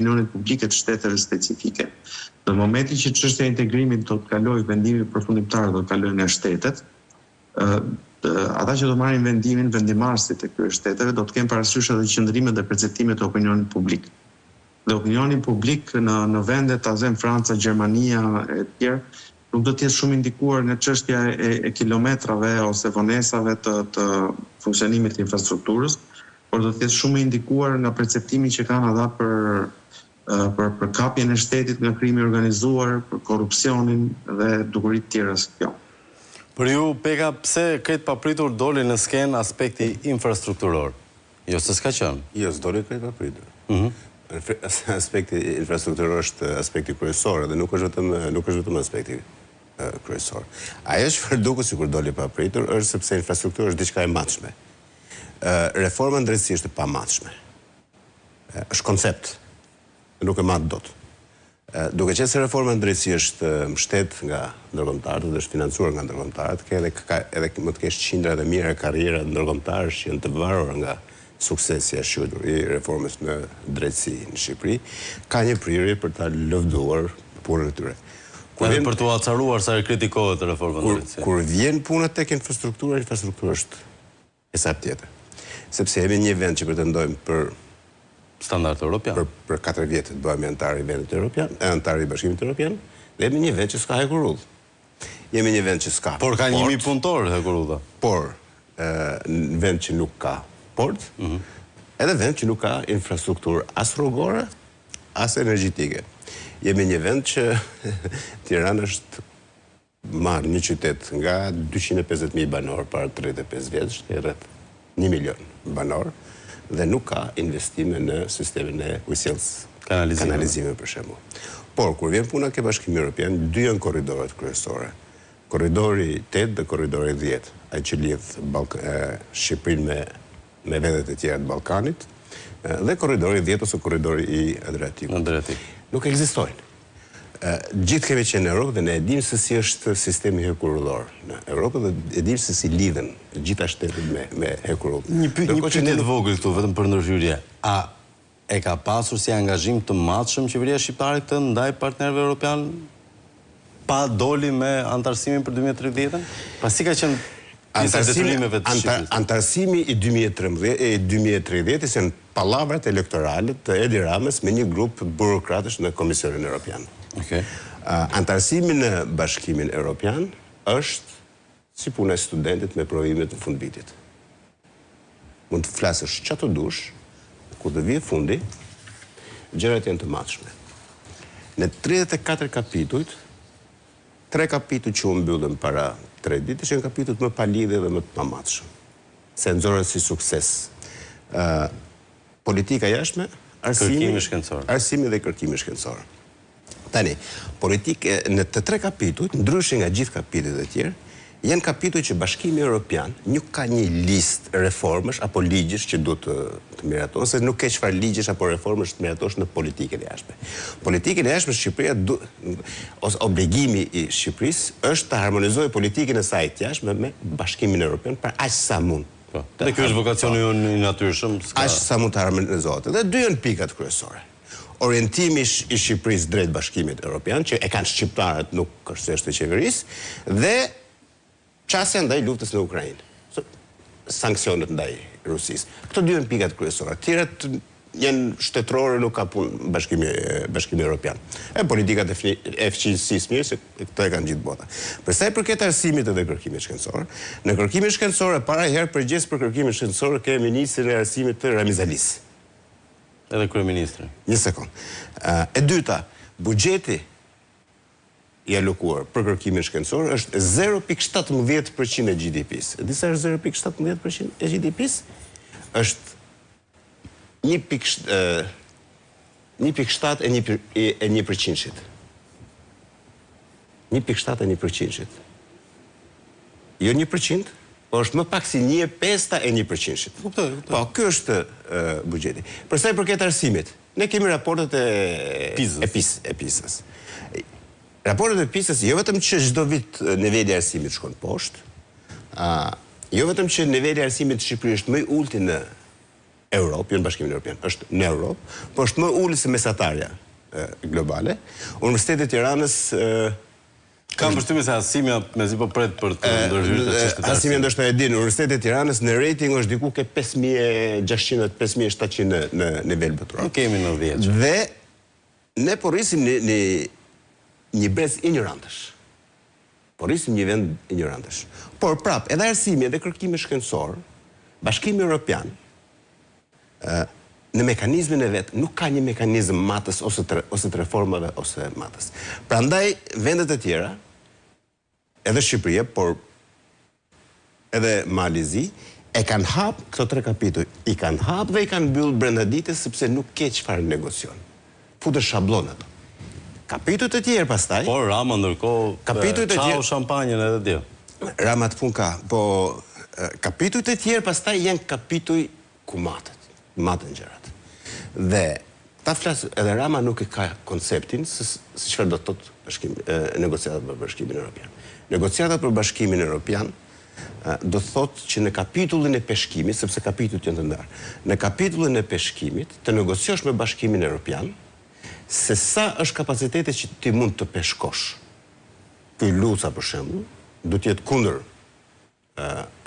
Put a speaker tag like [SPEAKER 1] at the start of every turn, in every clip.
[SPEAKER 1] opinionit publik të shteteve specifike. Në momentin që çështja e integrimit do të kalojë vendimi përfundimtar, do të kalojë nga shtetet, ata që do marrin vendimin, vendimarrësit e këtyre shteteve, do të kenë parasysh edhe qëndrimet dhe perceptimet e opinionit publik. Dhe opinioni publik në vendet azem Franca, Gjermania e tjerë, nuk do të jetë shumë indikuar nga çështja e kilometrave ose vonesave të funksionimit të infrastrukturës, por do të jetë shumë indikuar nga perceptimi që kanë ata për kapjen e shtetit nga krimi organizuar, për korrupsionin dhe dukuritë tjera si kjo.
[SPEAKER 2] Për ju, Peka, pse krejt papritur doli në skenë aspekti infrastrukturor? Jo, se s'ka qenë.
[SPEAKER 3] Jo, s'doli krejt papritur. Aspekti infrastrukturor është aspekti kryesor dhe nuk është vetëm aspekti kryesor. Ajo që duket sikur doli papritur është sepse infrastruktura është diçka e matshme. Reforma në drejtësi është e pamatshme. Është koncept, nuk e mat dot. Duke qenë se reforma në drejtësi është mbështet nga ndërkombëtarët dhe është financuar nga ndërkombëtarët, edhe më të kesh qindra dhe mijëra karriera ndërkombëtarësh që janë të varur nga suksesi i shqyrtur i reformës në drejtësi në Shqipëri, ka një prirje për ta lëvduar punën e tyre.
[SPEAKER 2] Edhe për të acaruar sa kritikohet reforma në drejtësi.
[SPEAKER 3] Kur vjen puna tek infrastruktura është e sa tjetër. Sepse jemi një vend që pretendojmë për
[SPEAKER 2] standard europian.
[SPEAKER 3] Për 4 vjet të bëhemi antar i vendit evropian, antar i Bashkimit Evropian, dhe jemi një vend që s'ka hekurull. Jemi një vend që s'ka.
[SPEAKER 2] Por ka 1000 punëtor hekurulla.
[SPEAKER 3] Por në vend që nuk ka port, edhe vend që nuk ka infrastrukturë as rrugore, as energjetike. Jemi një vend që Tirana është marrë një qytet nga 250.000 banor para 35 vjetësh, rreth 1 milion banor, dhe nuk ka investime në sistemin e ujësjellës kanalizime për shembull. Por kur vjen puna ke Bashkimi Evropian, dy janë korridoret kryesore. Korridori 8 dhe korridori 10, ai që lidh Shqipërinë me vendet e tjera të Ballkanit, dhe korridori 10 ose korridori i Adriatikut. Nuk ekzistojnë. Gjithë kemi qenë në Europë dhe ne e dimë se si është sistemi hekurullor në Europë dhe e dimë se si lidhen gjitha shtetet me hekurull.
[SPEAKER 2] Një pyetje të vogël këtu vetëm për ndërhyrje. A e ka pasur si angazhim të matshëm qeveria shqiptare këtë ndaj partnerëve europian pa doli me antarësimin për 2030-ën? Pra si ka qenë pjesa e detyrimeve të Shqipërisë?
[SPEAKER 3] Antarësimi i 2030 janë pallavrat elektorale të Edi Ramës me një grup burokratësh në Komisionin Evropian. Antarësimi në Bashkimin Evropian është si puna e studentit me provimet në fundvitit. Mund të flasësh çfarë të dush, kur të vijë fundi, gjërat janë të matshme. Në 34 kapitujt, 3 kapituj që u mbyllën para 3 ditësh janë kapitujt më pa lidhje dhe më të pamatshëm. Se nxorën si sukses politika jashtme, arsimi dhe kërkimi shkencor. Tani, në të 3 kapitujt, ndryshe nga gjithë kapitujt e tjerë, janë kapituj që Bashkimi Evropian nuk ka një listë reformësh apo ligjesh që duhet të miratohen, se nuk ke çfarë ligjesh apo reformësh të miratosh në politikën e jashtme. Politikën e jashtme Shqipëria ose obligimi i Shqipërisë është të harmonizojë politikën e saj të jashtme me Bashkimin Evropian për aq sa mund.
[SPEAKER 2] Dhe ky është vokacioni i natyrshëm.
[SPEAKER 3] Aq sa mund të harmonizohet. Dhe dy janë pikat kryesore. Orientimi i Shqipërisë drejt Bashkimit Evropian, që e kanë shqiptarët, nuk është thjesht e qeverisë, dhe çësia ndaj luftës në Ukrainë. Sanksionet ndaj Rusisë. Këto dy janë pikat kryesore. Tjerat janë shtetërore, nuk ka punë Bashkimi Evropian. Politikat e fqinjësisë mirë, se këto e kanë gjithë bota. Për sa i përket arsimit dhe kërkimit shkencor, në kërkimin shkencor para herë përgjes për kërkimin shkencor ke ministrin e arsimit të Ramizalis.
[SPEAKER 2] Edhe kryeministri.
[SPEAKER 3] Një sekond. E dyta, buxheti i alokuar për kërkimin shkencor është 0.17% e GDP-s. E disa është 0.17% e GDP-s? Është 1.7 e 1%. 1.7 e 1%. Jo 1%, po është më pak si 1.5 e 1%. Po, kjo është buxheti. Për sa i përket arsimit, ne kemi raportet e PISA-s. Raportet e PISA-s, jo vetëm që çdo vit niveli i arsimit shkon poshtë, jo vetëm që niveli i arsimit në Shqipëri është më i ulti në Europë, jo në Bashkimin Evropian, është në Europë, po është më ulë se mesatarja globale. Universiteti i Tiranës
[SPEAKER 2] kam përshtypjen se Asimja mezi po pret për të ndërhyrë të çështës.
[SPEAKER 3] Asimja ndoshta e din, Universiteti i Tiranës në rating është diku ke 5600, 5700 në nivel botror.
[SPEAKER 2] Nuk kemi në 10.
[SPEAKER 3] Dhe ne po rrisim një brez ignorantësh. Po rrisim një vend ignorantësh. Por prap, edhe arsimi, edhe kërkimi shkencor, Bashkimi Evropian në mekanizmin e vetë nuk ka një mekanizm matës ose të reformave ose matës. Prandaj vendet e tjera, edhe Shqipëria, por edhe Malizi, e kanë hapë këto 3 kapituj. I kanë hapë dhe i kanë mbyllë brenda ditës sepse nuk ke çfarë negocion. Futë shablon ato. Kapitujt e tjerë pastaj.
[SPEAKER 2] Por Rama ndërkohë çau shampanjën edhe dia.
[SPEAKER 3] Rama të pun ka, po kapitujt e tjerë pastaj janë kapituj ku matën gjërat. Dhe ta flasë, edhe Rama nuk e ka konceptin se çfarë do të thotë negociatat për Bashkimin Evropian. Negociatat për Bashkimin Evropian do thotë që në kapitullin e peshkimit, sepse kapitullet janë të ndarë, në kapitullin e peshkimit të negociosh me Bashkimin Evropian se sa është kapaciteti që ti mund të peshkosh. Ky Luca për shembull, do të jetë kundër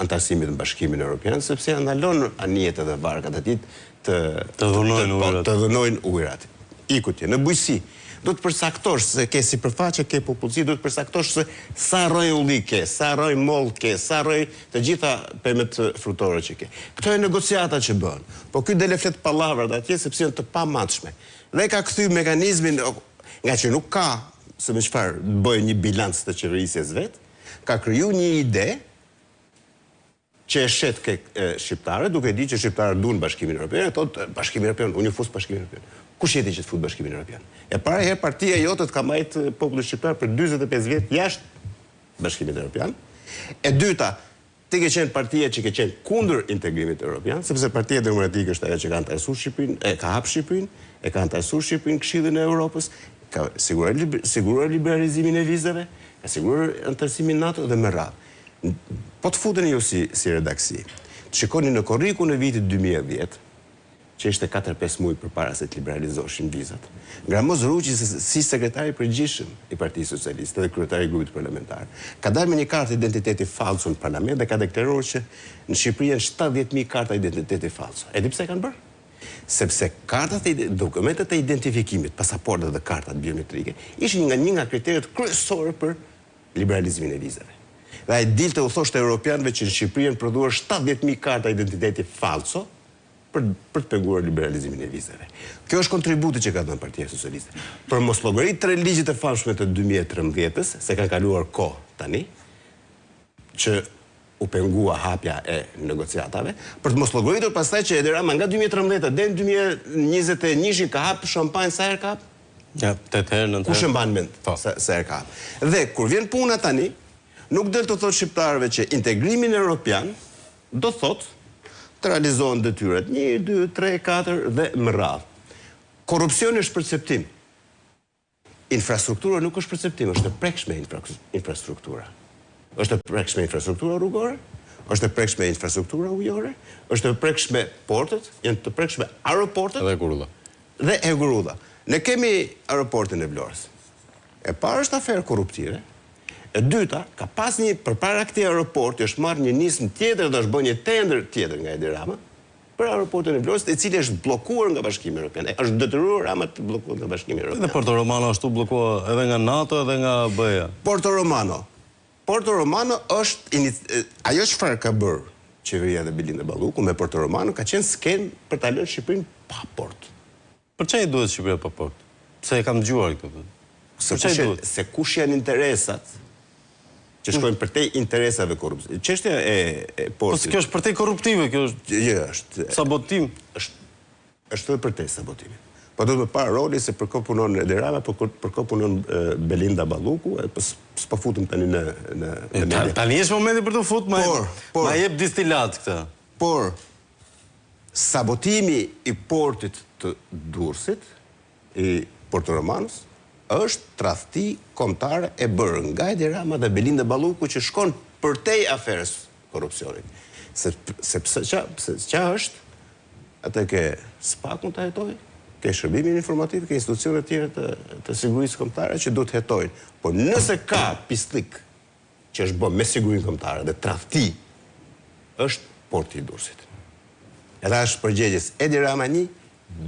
[SPEAKER 3] antarësimit në Bashkimin Evropian, sepse ndalon anijet edhe barkat e tij të dhunojnë ujrat. Ikutje, në bujqësi, do të përsaktosh se ke sipërfaqe, ke popullsi, do të përsaktosh se sa rroj ulli ke, sa rroj moll ke, sa rroj të gjitha pemet frutore që ke. Këto janë negociata që bëhen. Po ky dele flet pallavrat atje sepse janë të pamatshme. Dhe ka kthy mekanizmin, nga që nuk ka se me çfarë bëjë një bilanc të qeverisjes vet, ka kriju një ide që e shet ke shqiptarët, duke di që shqiptarët duan Bashkimin Evropian, e thotë Bashkimi Evropian, unë ju fus Bashkimin Evropian. Kush jeti që të fut Bashkimin Evropian? E para herë partia jote ka marrë popullit shqiptar për 45 vjet jashtë Bashkimit Evropian. E dyta, ti ke qenë partia që ke qenë kundër integrimit evropian, sepse Partia Demokratike është ajo që ka antarësuar Shqipërinë, e ka hap Shqipërinë, e ka antarësuar Shqipërinë Këshillin e Evropës, ka siguruar liberalizimin e vizave, ka siguruar antarësimin NATO dhe me radhë. Po të futeni ju si redaksi, të shikoni në korriku në vitit 2010, që ishte 4-5 muaj përpara se të liberalizoshin vizat, Gramoz Ruqi si sekretari përgjithshëm i Partisë Socialiste dhe kryetari i grupit parlamentar, ka dalë me një kartë identiteti falso në parlament dhe ka deklaruar që në Shqipëri janë 70.000 karta identiteti falso. E di pse kanë bërë? Sepse dokumentet e identifikimit, pasaportet dhe kartat biometrike, ishin një nga kriteret kryesore për liberalizimin e vizave. Dhe ai dilte u thoshte europianëve që në Shqipëri janë prodhuar 70.000 karta identiteti falso për të penguar liberalizimin e vizave. Kjo është kontributi që ka dhënë Partia Socialiste. Për mos llogarit 3 ligjet e famshme të 2013-s, se kanë kaluar kohë tani, që u pengua hapja e negociatave, për të mos llogaritur pastaj që Edi Rama nga 2013 deri në 2021 ka hap shampanjë sa herë ka hap?
[SPEAKER 2] Ja, 8 herë, 9 herë.
[SPEAKER 3] Kush e mban mend sa herë ka hap? Dhe kur vjen puna tani, nuk del të thotë shqiptarëve që integrimin evropian do thotë të realizohen detyrat 1, 2, 3, 4 dhe më radhë. Korrupsioni është perceptim. Infrastruktura nuk është perceptim, është e prekshme infrastruktura. Është e prekshme infrastruktura rrugore, është e prekshme infrastruktura ujore, është e prekshme portet, janë të prekshme aeroportet dhe Egurudha. Ne kemi aeroportin e Vlorës. E parë është aferë korruptive. E dyta, ka pas një, përpara këtij aeroporti është marrë një nismë tjetër dhe është bërë një tender tjetër nga Edi Rama për aeroportin e Vlorës, i cili është bllokuar nga Bashkimi Evropian. Është detyruar Rama të bllokuar nga Bashkimi Evropian.
[SPEAKER 2] Dhe Porto Romano ashtu bllokuar edhe nga NATO edhe nga BE-ja.
[SPEAKER 3] Porto Romano është ajo çfarë ka bërë qeveria dhe Belinda Balluku me Porto Romano ka qenë skenë për ta lënë Shqipërinë pa port.
[SPEAKER 2] Për çfarë duhet Shqipëria pa port? Pse e kam dëgjuar këtë?
[SPEAKER 3] Se kush janë interesat që shkojnë përtej interesave korruptive. Çështja e portit.
[SPEAKER 2] Po kjo është përtej korruptive, kjo është.
[SPEAKER 3] Jo, është
[SPEAKER 2] sabotim.
[SPEAKER 3] Është edhe përtej sabotimit. Po do të para roli se për kohë punon Edi Rama, për kohë punon Belinda Balluku, s'po futem tani në
[SPEAKER 2] tani është momenti për të futur, ma jep distilat këtë.
[SPEAKER 3] Por sabotimi i portit të Durrësit, i Porto Romanos, është tradhti kombëtare e bërë nga Edi Rama dhe Belinda Balluku që shkon përtej aferës korrupsionit. Sepse ç'a është atë ke SPAK-un të hetoj, ke shërbimin informativ, ke institucionet tjere të sigurisë kombëtare që do të hetojnë. Por nëse ka pislik që është bë me sigurinë kombëtare dhe tradhti, është Porti i Durrësit. Edhe është përgjegjës Edi Rama 1,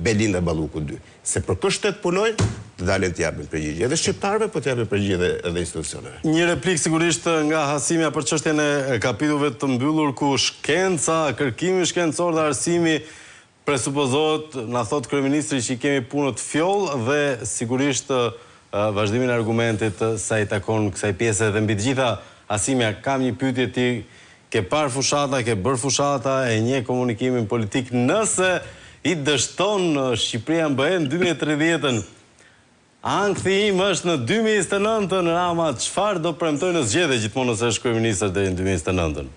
[SPEAKER 3] Belinda Balluku 2. Se për kështë shtet punojnë, të dalin të japin përgjigje. Edhe shqiptarëve, po të japin përgjigje edhe institucioneve.
[SPEAKER 2] Një replik sigurisht nga Hasimja për çështjen e kapitullve të mbyllur ku shkenca, kërkimi shkencor dhe arsimi presupozohet, na thot kryeministri që i kemi punët fjoll dhe sigurisht vazhdimin e argumentit sa i takon kësaj pjese dhe mbi të gjitha. Hasimja, kam një pyetje, ti ke parë fushata, ke bërë fushata, e një komunikimin politik, nëse i dështon Shqipëria MBE në 2030-ën, ankthi im është në 2029-ën, Rama, çfarë do premtoj në zgjedhje gjithmonë nëse është kryeministër deri në 2029-ën?